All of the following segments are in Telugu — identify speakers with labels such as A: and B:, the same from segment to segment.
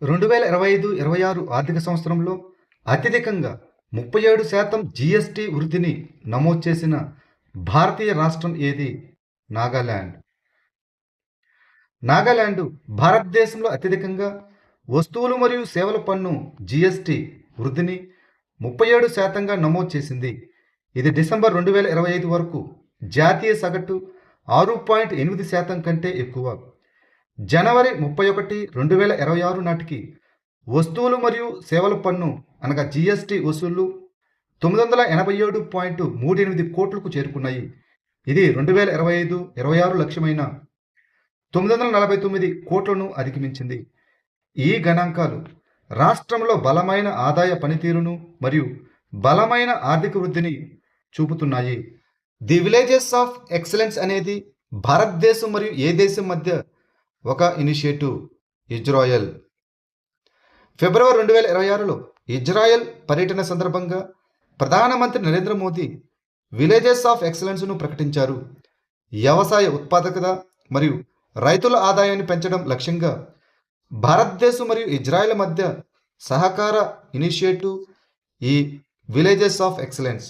A: 2025-26 ఆర్థిక సంవత్సరంలో అత్యధికంగా 37% జీఎస్టీ వృద్ధిని నమోదు చేసిన భారతీయ రాష్ట్రం ఏది? నాగాలాండ్. నాగాలాండ్ భారతదేశంలో అత్యధికంగా వస్తువులు మరియు సేవల పన్ను జీఎస్టీ వృద్ధిని 37%గా నమోదు చేసింది. ఇది డిసెంబర్ 2025 వరకు జాతీయ సగటు 6.8% కంటే ఎక్కువ. జనవరి 31, 2026 నాటికి వస్తువులు మరియు సేవల పన్ను అనగా జీఎస్టీ వసూళ్లు 987.38 కోట్లకు చేరుకున్నాయి. ఇది 2025-26 లక్ష్యమైన 949 కోట్లను అధిగమించింది. ఈ గణాంకాలు రాష్ట్రంలో బలమైన ఆదాయ పనితీరును మరియు బలమైన ఆర్థిక వృద్ధిని చూపుతున్నాయి. ది విలేజెస్ ఆఫ్ ఎక్సలెన్స్ అనేది భారతదేశం మరియు ఏ దేశం మధ్య ఒక ఇనిషియేటివ్. ఇజ్రాయెల్. ఫిబ్రవరి 2026లో ఇజ్రాయెల్ పర్యటన సందర్భంగా ప్రధానమంత్రి నరేంద్ర మోదీ విలేజెస్ ఆఫ్ ఎక్సలెన్స్ను ప్రకటించారు. వ్యవసాయ ఉత్పాదకత మరియు రైతుల ఆదాయాన్ని పెంచడం లక్ష్యంగా భారతదేశం మరియు ఇజ్రాయెల్ మధ్య సహకార ఇనిషియేటివ్ ఈ విలేజెస్ ఆఫ్ ఎక్సలెన్స్.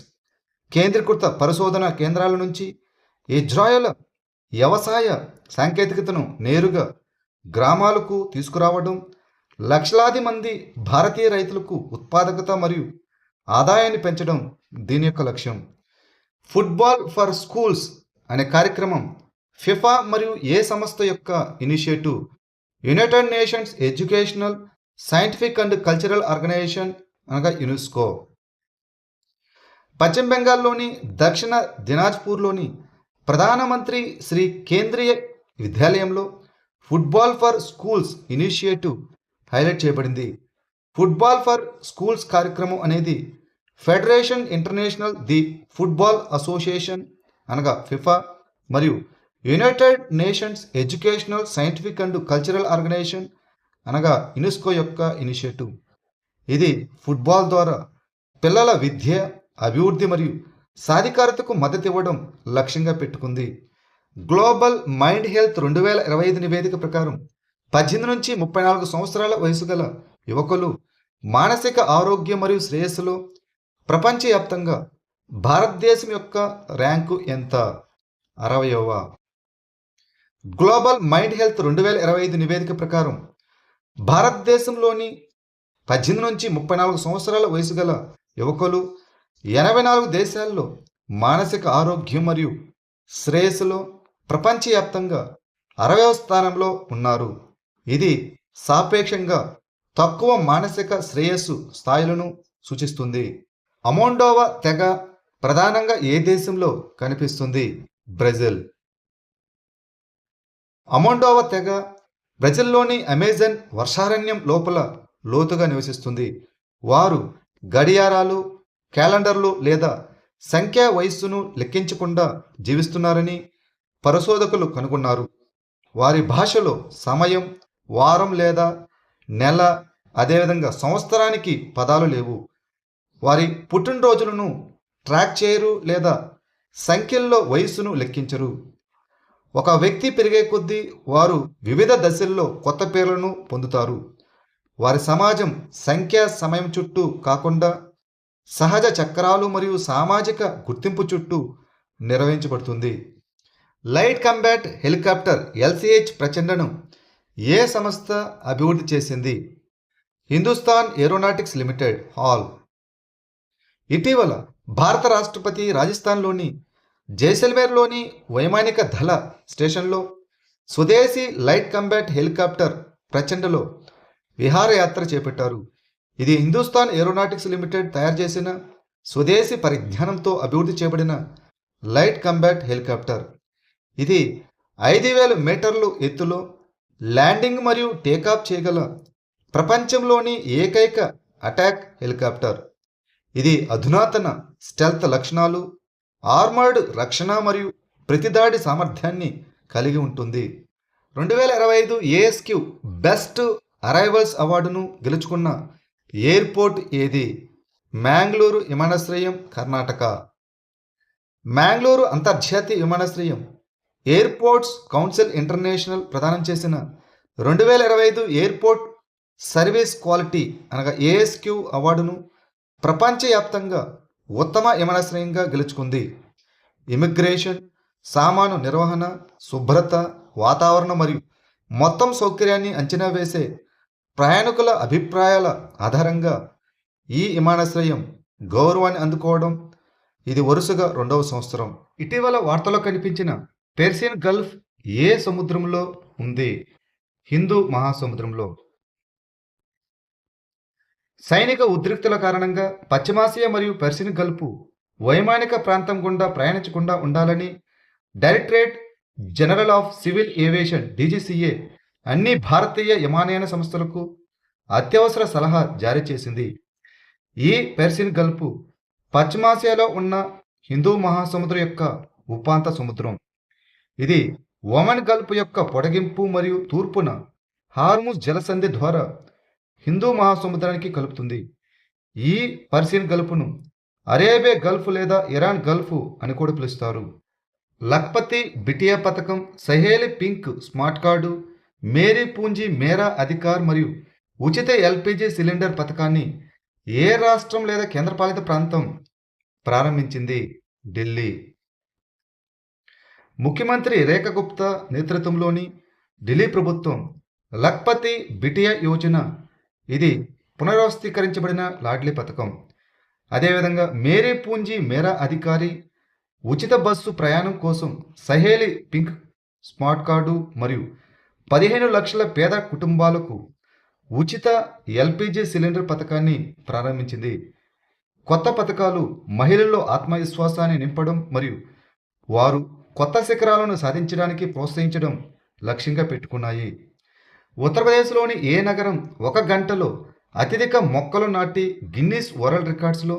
A: కేంద్రీకృత పరిశోధన కేంద్రాల నుంచి ఇజ్రాయెల్ వ్యవసాయ సాంకేతికతను నేరుగా గ్రామాలకు తీసుకురావడం, లక్షలాది మంది భారతీయ రైతులకు ఉత్పాదకత మరియు ఆదాయాన్ని పెంచడం దీని యొక్క లక్ష్యం. ఫుట్బాల్ ఫర్ స్కూల్స్ అనే కార్యక్రమం ఫిఫా మరియు ఏ సంస్థ యొక్క initiative? United nations educational, scientific and cultural organization అనగా యునెస్కో. పశ్చిమ బెంగాల్లోని దక్షిణ దినాజ్పూర్లోని ప్రధానమంత్రి శ్రీ కేంద్రీయ విద్యాలయంలో football for schools initiative highlight చేయబడింది. ఫుట్బాల్ ఫర్ స్కూల్స్ కార్యక్రమం అనేది federation international the football association అనగా ఫిఫా మరియు united nations educational, scientific and cultural organization అనగా యునెస్కో యొక్క ఇనిషియేటివ్. ఇది ఫుట్బాల్ ద్వారా పిల్లల విద్య, అభివృద్ధి మరియు సాధికారతకు మద్దతు ఇవ్వడం లక్ష్యంగా పెట్టుకుంది. గ్లోబల్ మైండ్ హెల్త్ 2025 నివేదిక ప్రకారం 18 నుంచి 34 సంవత్సరాల వయసు గల యువకులు మానసిక ఆరోగ్యం మరియు శ్రేయస్సులో ప్రపంచవ్యాప్తంగా భారతదేశం యొక్క ర్యాంకు ఎంత? 60వ. గ్లోబల్ మైండ్ హెల్త్ 2025 నివేదిక ప్రకారం భారతదేశంలోని 18 నుంచి 34 సంవత్సరాల వయసు గల యువకులు 84 దేశాల్లో మానసిక ఆరోగ్యం మరియు శ్రేయస్సులో ప్రపంచవ్యాప్తంగా 60వ స్థానంలో ఉన్నారు. ఇది సాపేక్షంగా తక్కువ మానసిక శ్రేయస్సు స్థాయిలను సూచిస్తుంది. అమోండోవా తెగ ప్రధానంగా ఏ దేశంలో కనిపిస్తుంది? బ్రెజిల్. అమోండోవా తెగ బ్రెజిల్లోని అమెజాన్ వర్షారణ్యం లోపల లోతుగా నివసిస్తుంది. వారు గడియారాలు, క్యాలెండర్లు లేదా సంఖ్యా వయస్సును లెక్కించకుండా జీవిస్తున్నారని పరిశోధకులు కనుగొన్నారు. వారి భాషలో సమయం, వారం లేదా నెల, అదేవిధంగా సంవత్సరానికి పదాలు లేవు. వారి పుట్టినరోజులను ట్రాక్ చేయరు లేదా సంఖ్యల్లో వయస్సును లెక్కించరు. ఒక వ్యక్తి పెరిగే కొద్దీ వారు వివిధ దశల్లో కొత్త పేర్లను పొందుతారు. వారి సమాజం సంఖ్యా సమయం చుట్టూ కాకుండా సహజ చక్రాలు మరియు సామాజిక గుర్తింపు చుట్టూ నిర్వహించబడుతుంది. లైట్ కంబాట్ హెలికాప్టర్ LCH ప్రచండను ఏ సంస్థ అభివృద్ధి చేసింది? Hindustan aeronautics limited hall. ఇటీవల భారత రాష్ట్రపతి రాజస్థాన్లోని జైసల్మేర్లోని వైమానిక దళ స్టేషన్లో స్వదేశీ లైట్ కంబాట్ హెలికాప్టర్ ప్రచండలో విహారయాత్ర చేపట్టారు. ఇది హిందుస్థాన్ ఏరోనాటిక్స్ లిమిటెడ్ తయారు చేసిన స్వదేశీ పరిజ్ఞానంతో అభివృద్ధి చేయబడిన లైట్ కంబాట్ హెలికాప్టర్. ఇది 5000 మీటర్లు ఎత్తులో ల్యాండింగ్ మరియు టేకాఫ్ చేయగల ప్రపంచంలోని ఏకైక అటాక్ హెలికాప్టర్. ఇది అధునాతన స్టెల్త్ లక్షణాలు, ఆర్మర్డ్ రక్షణ మరియు ప్రతిదాడి సామర్థ్యాన్ని కలిగి ఉంటుంది. 2025 ASQ బెస్ట్ అరైవల్స్ అవార్డును గెలుచుకున్న ఎయిర్పోర్ట్ ఏది? మ్యాంగ్లూరు విమానాశ్రయం, కర్ణాటక. మ్యాంగ్లూరు అంతర్జాతీయ విమానాశ్రయం ఎయిర్పోర్ట్స్ కౌన్సిల్ ఇంటర్నేషనల్ ప్రదానం చేసిన 2025 ఎయిర్పోర్ట్ సర్వీస్ క్వాలిటీ అనగా ఏఎస్క్యూ అవార్డును ప్రపంచవ్యాప్తంగా ఉత్తమ విమానాశ్రయంగా గెలుచుకుంది. ఇమిగ్రేషన్, సామాను నిర్వహణ, శుభ్రత, వాతావరణం మరియు మొత్తం సౌకర్యాన్ని అంచనా వేసే ప్రయాణికుల అభిప్రాయాల ఆధారంగా ఈ విమానాశ్రయం గౌరవాన్ని అందుకోవడం ఇది వరుసగా 2వ సంవత్సరం. ఇటీవల వార్తల్లో కనిపించిన పెర్సియన్ గల్ఫ్ ఏ సముద్రంలో ఉంది? హిందూ మహాసముద్రంలో. సైనిక ఉద్రిక్తుల కారణంగా పశ్చిమాసియా మరియు పెర్సియన్ గల్ఫ్ వైమానిక ప్రాంతం గుండా ప్రయాణించకుండా ఉండాలని directorate general of civil aviation DGCA అన్ని భారతీయ విమానయాన సంస్థలకు అత్యవసర సలహా జారీ చేసింది. ఈ పెర్సియన్ గల్ఫ్ పశ్చిమాసియాలో ఉన్న హిందూ మహాసముద్రం యొక్క ఉపాంత సముద్రం. ఇది ఒమన్ గల్ఫ్ యొక్క పొడిగింపు మరియు తూర్పున హార్ముజ్ జలసంధి ద్వారా హిందూ మహాసముద్రానికి కలుపుతుంది. ఈ పర్షియన్ గల్ఫ్ను అరేబియా గల్ఫ్ లేదా ఇరాన్ గల్ఫ్ అని కూడా పిలుస్తారు. లఖ్పతి బిటియా పథకం, Saheli pink smart card, Mary పూంజీ మేరా అధికార్ మరియు ఉచిత ఎల్పిజి సిలిండర్ పథకాన్ని ఏ రాష్ట్రం లేదా కేంద్రపాలిత ప్రాంతం ప్రారంభించింది? ఢిల్లీ. ముఖ్యమంత్రి రేఖా గుప్తా నేతృత్వంలోని ఢిల్లీ ప్రభుత్వం లఖ్పతి బిటియా యోజన, ఇది పునర్వ్యవస్థీకరించబడిన లాడ్లీ పథకం. అదేవిధంగా మేరీ పూంజీ మేరా అధికారి ఉచిత బస్సు ప్రయాణం కోసం సహేలి పింక్ స్మార్ట్ కార్డు మరియు 15 లక్షల పేద కుటుంబాలకు ఉచిత ఎల్పిజి సిలిండర్ పథకాన్ని ప్రారంభించింది. కొత్త పథకాలు మహిళల్లో ఆత్మవిశ్వాసాన్ని నింపడం మరియు వారు కొత్త శిఖరాలను సాధించడానికి ప్రోత్సహించడం లక్ష్యంగా పెట్టుకున్నాయి. ఉత్తరప్రదేశ్లోని ఏ నగరం 1 గంటలో అత్యధిక మొక్కలు నాటి గిన్నిస్ వరల్డ్ రికార్డ్స్లో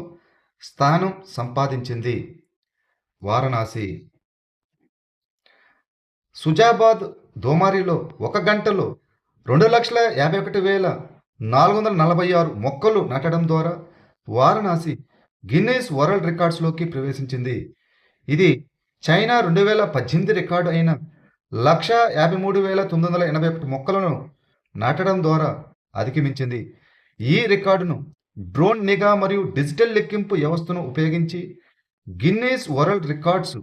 A: స్థానం సంపాదించింది? వారణాసి. సుజాబాద్ దోమారిలో 1 గంటలో 2,51,446 మొక్కలు నాటడం ద్వారా వారణాసి గిన్నిస్ వరల్డ్ రికార్డ్స్లోకి ప్రవేశించింది. ఇది చైనా 2018 రికార్డు అయిన 1,53,981 మొక్కలను నాటడం ద్వారా అధిగమించింది. ఈ రికార్డును డ్రోన్ నిఘా మరియు డిజిటల్ లెక్కింపు వ్యవస్థను ఉపయోగించి గిన్నిస్ వరల్డ్ రికార్డ్స్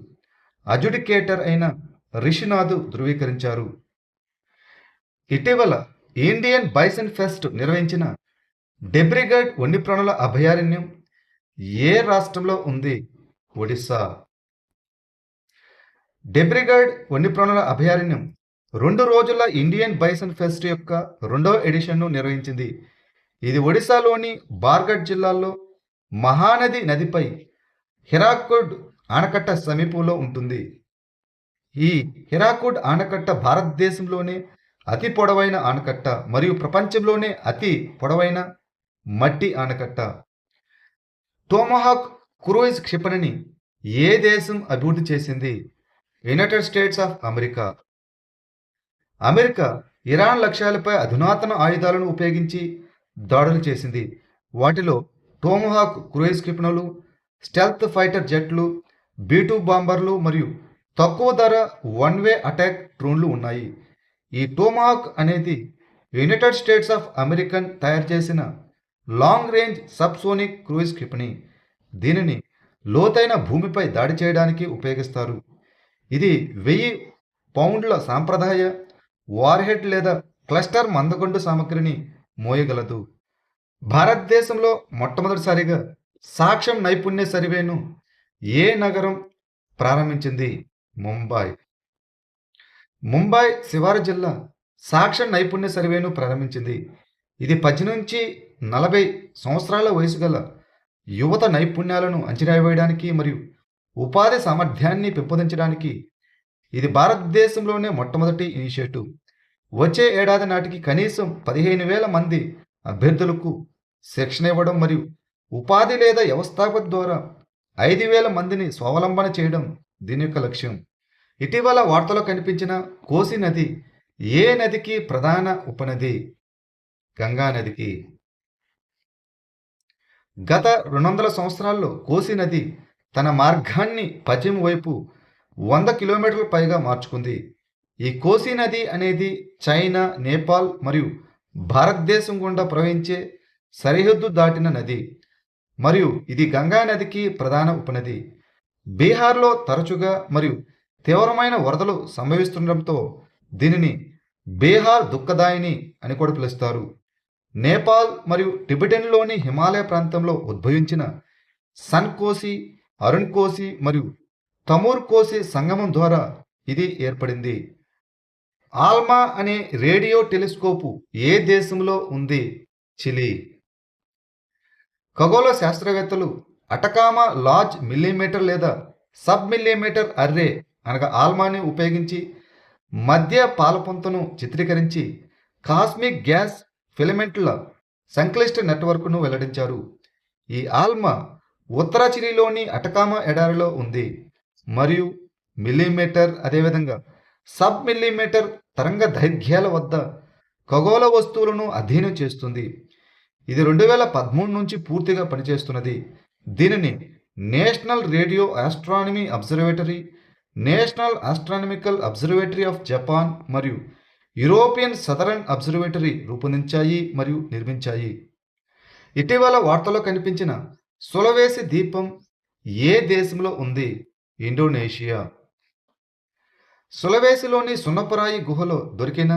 A: అడ్జుడికేటర్ అయిన రిషినాథ్ ధృవీకరించారు. ఇటీవల ఇండియన్ బైసన్ ఫెస్ట్ నిర్వహించిన డెబ్రిగఢ్ వన్యప్రాణుల అభయారణ్యం ఏ రాష్ట్రంలో ఉంది? ఒడిశా. డెబ్రిగఢ్ వన్యప్రాణుల అభయారణ్యం 2 రోజుల ఇండియన్ బైసన్ ఫెస్ట్ యొక్క 2వ ఎడిషన్ను నిర్వహించింది. ఇది ఒడిశాలోని బార్గఢ్ జిల్లాలో మహానది నదిపై హిరాకుడ్ ఆనకట్ట సమీపంలో ఉంటుంది. ఈ హిరాకుడ్ ఆనకట్ట భారతదేశంలోనే అతి పొడవైన ఆనకట్ట మరియు ప్రపంచంలోనే అతి పొడవైన మట్టి ఆనకట్ట. టోమహాక్ క్రూయిజ్ క్షిపణిని ఏ దేశం అభివృద్ధి చేసింది? United States of America. America Iran లక్ష్యాలపై అధునాతన ఆయుధాలను ఉపయోగించి దాడులు చేసింది. వాటిలో టోమహాక్ క్రూయిజ్ క్షిపణులు, స్టెల్త్ ఫైటర్ జెట్లు, B-2 బాంబర్లు మరియు తక్కువ ధర వన్ వే అటాక్ డ్రోన్లు ఉన్నాయి. ఈ టోమహాక్ అనేది యునైటెడ్ స్టేట్స్ ఆఫ్ అమెరికన్ తయారు చేసిన లాంగ్ రేంజ్ సబ్సోనిక్ క్రూయిజ్ క్షిపణి. దీనిని లోతైన భూమిపై దాడి చేయడానికి ఉపయోగిస్తారు. ఇది 1000 పౌండ్ల సాంప్రదాయ వార్హెడ్ లేదా క్లస్టర్ మందకొండు సామగ్రిని మోయగలదు. భారతదేశంలో మొట్టమొదటిసారిగా సాక్ష్యం నైపుణ్య సర్వేను ఏ నగరం ప్రారంభించింది? ముంబై. ముంబై శివారు జిల్లా సాక్ష్యం నైపుణ్య సర్వేను ప్రారంభించింది. ఇది 10 నుంచి 40 సంవత్సరాల వయసు గల యువత నైపుణ్యాలను అంచనా వేయడానికి మరియు ఉపాధి సామర్థ్యాన్ని పెంపొందించడానికి ఇది భారతదేశంలోనే మొట్టమొదటి ఇనిషియేటివ్. వచ్చే ఏడాది నాటికి కనీసం 15,000 మంది అభ్యర్థులకు శిక్షణ ఇవ్వడం మరియు ఉపాధి లేదా వ్యవస్థాపక ద్వారా 5,000 మందిని స్వావలంబన చేయడం దీని యొక్క లక్ష్యం. ఇటీవల వార్తలో కనిపించిన కోసి నది ఏ నదికి ప్రధాన ఉపనది? గంగా నదికి. గత 200 సంవత్సరాల్లో కోసి నది తన మార్గాన్ని పశ్చిమ వైపు 100 కిలోమీటర్ల పైగా మార్చుకుంది. ఈ కోసి నది అనేది చైనా, నేపాల్ మరియు భారతదేశం గుండా ప్రవహించే సరిహద్దు దాటిన నది మరియు ఇది గంగా నదికి ప్రధాన ఉపనది. బీహార్లో తరచుగా మరియు తీవ్రమైన వరదలు సంభవిస్తుండటంతో దీనిని బీహార్ దుఃఖదాయిని అని కూడా పిలుస్తారు. నేపాల్ మరియు టిబెటన్లోని హిమాలయ ప్రాంతంలో ఉద్భవించిన సన్ కోసి, అరుణ్ కోసి మరియు తమూర్ కోసి సంగమం ద్వారా ఇది ఏర్పడింది. ఆల్మా అనే రేడియో టెలిస్కోపు ఏ దేశంలో ఉంది? చిలీ. ఖగోళ శాస్త్రవేత్తలు అటకామా లార్జ్ మిల్లీమీటర్ లేదా సబ్ మిల్లీమీటర్ అర్రే అనగా ఆల్మాని ఉపయోగించి మధ్య పాలపుంతను చిత్రీకరించి కాస్మిక్ గ్యాస్ ఫిలమెంట్ల సంక్లిష్ట నెట్వర్క్ను వెల్లడించారు. ఈ ఆల్మా ఉత్తర చిలీలోని అటకామా ఎడారిలో ఉంది మరియు మిల్లీమీటర్ అదేవిధంగా సబ్ మిల్లీమీటర్ తరంగ దైర్ఘ్యాల వద్ద ఖగోళ వస్తువులను అధ్యయనం చేస్తుంది. ఇది 2013 నుంచి పూర్తిగా పనిచేస్తున్నది. దీనిని national radio astronomy observatory, national astronomical observatory of Japan మరియు యూరోపియన్ సదరన్ అబ్జర్వేటరీ రూపొందించాయి మరియు నిర్మించాయి. ఇటీవల వార్తల్లో కనిపించిన సులవేసి ద్వీపం ఏ దేశంలో ఉంది? ఇండోనేషియా. సులవేసిలోని సున్నపరాయి గుహలో దొరికిన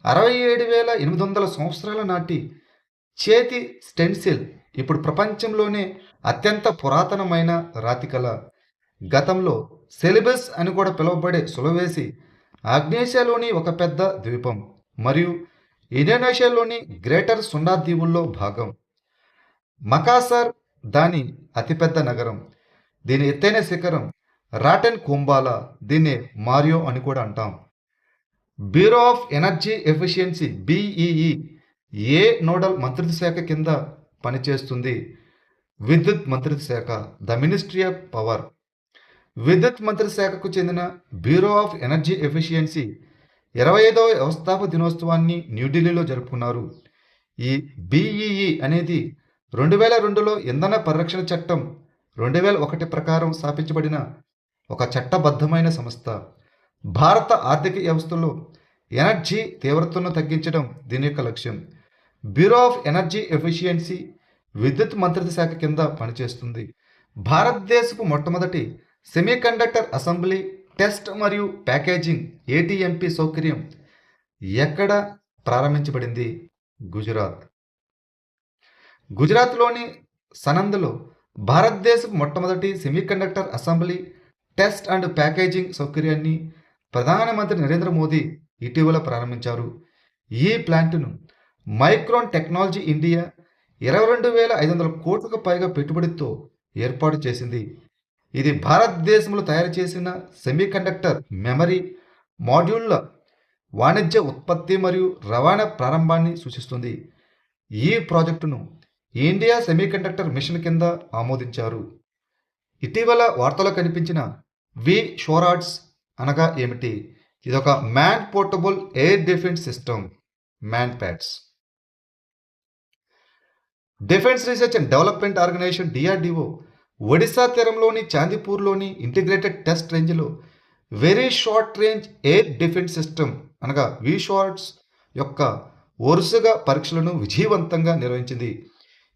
A: 67,800 సంవత్సరాల నాటి చేతి స్టెన్సిల్ ఇప్పుడు ప్రపంచంలోనే అత్యంత పురాతనమైన రాతికళ. గతంలో సెలిబస్ అని కూడా పిలువబడే సులవేసి ఆగ్నేసియాలోని ఒక పెద్ద ద్వీపం మరియు ఇండోనేషియాలోని గ్రేటర్ సుండా దీవుల్లో భాగం. మకాసర్ దాని అతిపెద్ద నగరం. దీని ఎత్తైన శిఖరం రాటెన్ కుంబాలా, దీన్ని మారియో అని కూడా అంటాం. Bureau of energy efficiency BEE A nodal మంత్రిత్వ శాఖ కింద పనిచేస్తుంది? విద్యుత్ మంత్రిత్వ శాఖ, ద మినిస్ట్రీ ఆఫ్ పవర్. విద్యుత్ మంత్రిత్వ శాఖకు చెందిన బ్యూరో ఆఫ్ ఎనర్జీ ఎఫిషియన్సీ 25వ వ్యవస్థాపక దినోత్సవాన్ని న్యూఢిల్లీలో జరుపుకున్నారు. ఈ BEE అనేది 2002లో ఇంధన పరిరక్షణ చట్టం 2001 ప్రకారం స్థాపించబడిన ఒక చట్టబద్ధమైన సంస్థ. భారత ఆర్థిక వ్యవస్థలో ఎనర్జీ తీవ్రతను తగ్గించడం దీని యొక్క లక్ష్యం. బ్యూరో ఆఫ్ ఎనర్జీ ఎఫిషియన్సీ విద్యుత్ మంత్రిత్వ శాఖ కింద పనిచేస్తుంది. భారతదేశపు మొట్టమొదటి సెమీకండక్టర్ అసెంబ్లీ, టెస్ట్ మరియు ప్యాకేజింగ్ ATMP సౌకర్యం ఎక్కడ ప్రారంభించబడింది? గుజరాత్. గుజరాత్లోని సనంద్లో భారతదేశపు మొట్టమొదటి semiconductor assembly, test and packaging సౌకర్యాన్ని ప్రధానమంత్రి నరేంద్ర మోదీ ఇటీవల ప్రారంభించారు. ఈ ప్లాంటును మైక్రోన్ టెక్నాలజీ ఇండియా 22,500 కోట్లకు పైగా పెట్టుబడితో ఏర్పాటు చేసింది. ఇది భారతదేశంలో తయారు చేసిన సెమీకండక్టర్ మెమరీ మాడ్యూళ్ల వాణిజ్య ఉత్పత్తి మరియు రవాణా ప్రారంభాన్ని సూచిస్తుంది. ఈ ప్రాజెక్టును ఇండియా సెమీకండక్టర్ మిషన్ కింద ఆమోదించారు. ఇటీవల వార్తలో కనిపించిన షోరాడ్స్ అనగా ఏమిటి? ఇదొక man portable air defence system, MANPADS. Defence research and development organisation DRDO Odisha తీరంలోని చాందీపూర్లోని ఇంటిగ్రేటెడ్ టెస్ట్ రేంజ్లో very short range air defence system అనగా షార్ట్స్ యొక్క వరుసగా పరీక్షలను విజయవంతంగా నిర్వహించింది.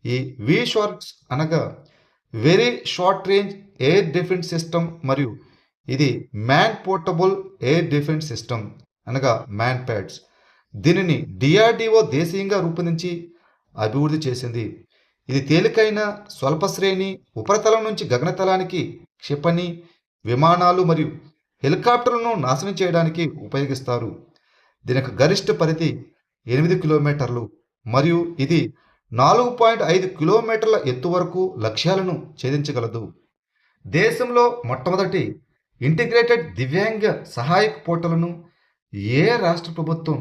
A: ఈ షార్ట్స్ అనగా very short range air defence system మరియు ఇది man portable air defence system అనగా మ్యాన్ ప్యాడ్స్. దీనిని DRDO దేశీయంగా రూపొందించి అభివృద్ధి చేసింది. ఇది తేలికైన స్వల్ప శ్రేణి ఉపరితలం నుంచి గగనతలానికి క్షిపణి, విమానాలు మరియు హెలికాప్టర్లను నాశనం చేయడానికి ఉపయోగిస్తారు. దీని యొక్క గరిష్ట పరిధి 8 కిలోమీటర్లు మరియు ఇది 4.5 కిలోమీటర్ల ఎత్తు వరకు లక్ష్యాలను ఛేదించగలదు. దేశంలో మొట్టమొదటి ఇంటిగ్రేటెడ్ దివ్యాంగ సహాయక పోర్టల్ను ఏ రాష్ట్ర ప్రభుత్వం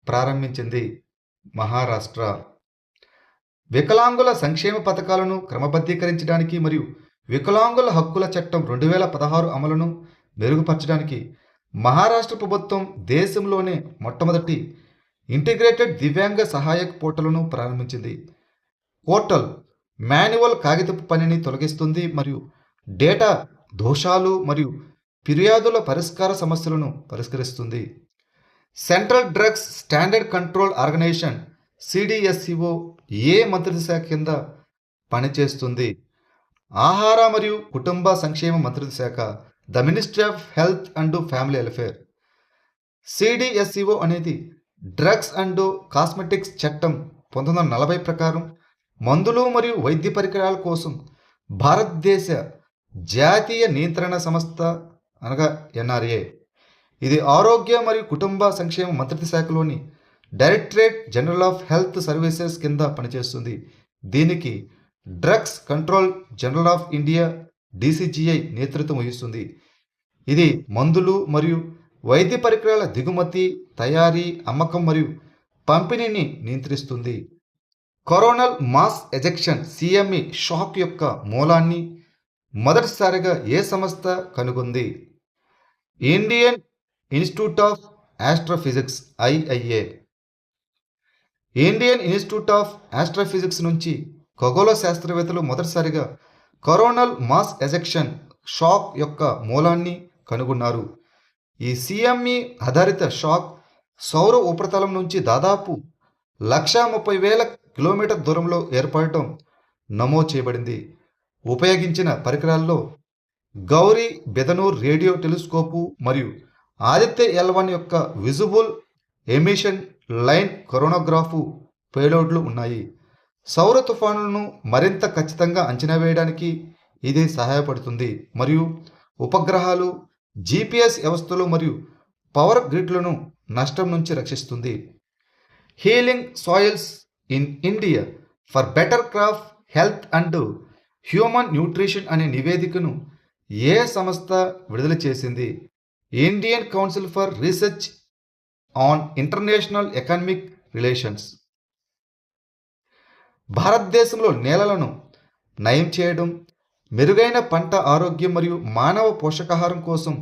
A: ప్రారంభించింది? మహారాష్ట్ర. వికలాంగుల సంక్షేమ పథకాలను క్రమబద్ధీకరించడానికి మరియు వికలాంగుల హక్కుల చట్టం 2016 అమలును మెరుగుపరచడానికి మహారాష్ట్ర ప్రభుత్వం దేశంలోనే మొట్టమొదటి ఇంటిగ్రేటెడ్ దివ్యాంగ సహాయక పోర్టల్ను ప్రారంభించింది. పోర్టల్ మాన్యువల్ కాగితపు పనిని తొలగిస్తుంది మరియు డేటా దోషాలు మరియు ఫిర్యాదుల పరిష్కార సమస్యలను పరిష్కరిస్తుంది. Central drugs standard control organisation CDSCO ఏ మంత్రిత్వ శాఖ కింద పనిచేస్తుంది? ఆహార మరియు కుటుంబ సంక్షేమ మంత్రిత్వ శాఖ, the ministry of health and family welfare. CDSCO అనేది డ్రగ్స్ అండ్ కాస్మెటిక్స్ చట్టం 1940 ప్రకారం మందులు మరియు వైద్య పరికరాల కోసం భారతదేశ జాతీయ నియంత్రణ సంస్థ అనగా ఎన్ఆర్ఏ. ఇది ఆరోగ్య మరియు కుటుంబ సంక్షేమ మంత్రిత్వ శాఖలోని directorate general of health services కింద పనిచేస్తుంది. దీనికి drugs control general of India DCGI నేతృత్వం వహిస్తుంది. ఇది మందులు మరియు వైద్య పరికరాల దిగుమతి, తయారీ, అమ్మకం మరియు పంపిణీని నియంత్రిస్తుంది. Coronal mass ejection CME shock యొక్క మూలాన్ని మొదటిసారిగా ఏ సంస్థ కనుగొంది? Indian institute of astrophysics ఐఐఏ. Indian institute of astrophysics నుంచి ఖగోళ శాస్త్రవేత్తలు మొదటిసారిగా కరోనల్ మాస్ ఎజెక్షన్ షాక్ యొక్క మూలాన్ని కనుగొన్నారు. ఈ సిఎంఈ ఆధారిత షాక్ సౌర ఉపరితలం నుంచి దాదాపు 130,000 కిలోమీటర్ దూరంలో ఏర్పడటం నమోదు చేయబడింది. ఉపయోగించిన పరికరాల్లో గౌరీ బెదనూర్ రేడియో టెలిస్కోపు మరియు ఆదిత్య L1 యొక్క విజిబుల్ ఎమిషన్ లైన్ కొరోనోగ్రాఫ్ పేలోడ్లు ఉన్నాయి. సౌర తుఫానులను మరింత ఖచ్చితంగా అంచనా వేయడానికి ఇది సహాయపడుతుంది మరియు ఉపగ్రహాలు, జిపిఎస్ వ్యవస్థలు మరియు పవర్ గ్రిడ్లను నష్టం నుంచి రక్షిస్తుంది. Healing soils in India for better crop health and human nutrition అనే నివేదికను ఏ సంస్థ విడుదల చేసింది? Indian council for research on international economic relations. భారతదేశంలో నేలలను నయం చేయడం, మెరుగైన పంట ఆరోగ్యం మరియు మానవ పోషకాహారం కోసం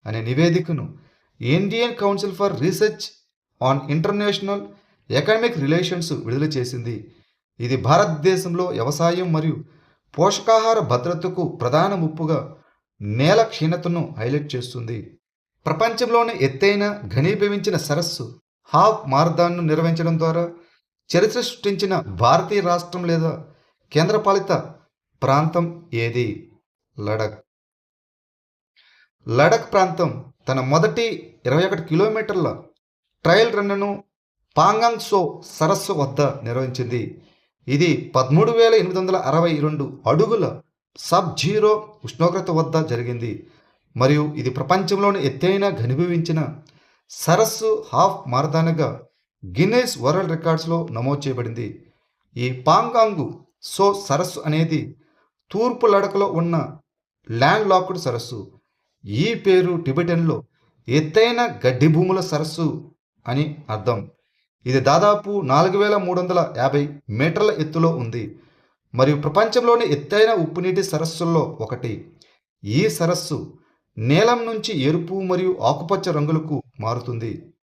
A: అనే నివేదికను Indian council for research on international economic relations విడుదల చేసింది. ఇది భారతదేశంలో వ్యవసాయం మరియు పోషకాహార భద్రతకు ప్రధాన ముప్పుగా నేల క్షీణతను హైలైట్ చేస్తుంది. ప్రపంచంలోని ఎత్తైన ఘనీభవించిన సరస్సు హాఫ్ మారథాన్ను నిర్వహించడం ద్వారా చరిత్ర సృష్టించిన భారతీయ రాష్ట్రం లేదా కేంద్రపాలిత ప్రాంతం ఏది? లడఖ్. లడఖ్ ప్రాంతం తన మొదటి 21 కిలోమీటర్ల ట్రయల్ రన్ను పాంగాంగ్ సో సరస్సు వద్ద నిర్వహించింది. ఇది 13,862 అడుగుల సబ్ జీరో ఉష్ణోగ్రత వద్ద జరిగింది మరియు ఇది ప్రపంచంలోని ఎత్తైన ఘనీభవించిన సరస్సు హాఫ్ మారథాన్గా గిన్నెస్ వరల్డ్ రికార్డ్స్లో నమోదు చేయబడింది. ఈ పాంగాంగ్ సో సరస్సు అనేది తూర్పు లడఖ్లో ఉన్న ల్యాండ్ లాక్డ్ సరస్సు. ఈ పేరు టిబెటన్లో ఎత్తైన గడ్డి భూముల సరస్సు అని అర్థం. ఇది దాదాపు 4,350 మీటర్ల ఎత్తులో ఉంది మరియు ప్రపంచంలోని ఎత్తైన ఉప్పునీటి సరస్సుల్లో ఒకటి. ఈ సరస్సు నీలం నుంచి ఎరుపు మరియు ఆకుపచ్చ రంగులకు మారుతుంది.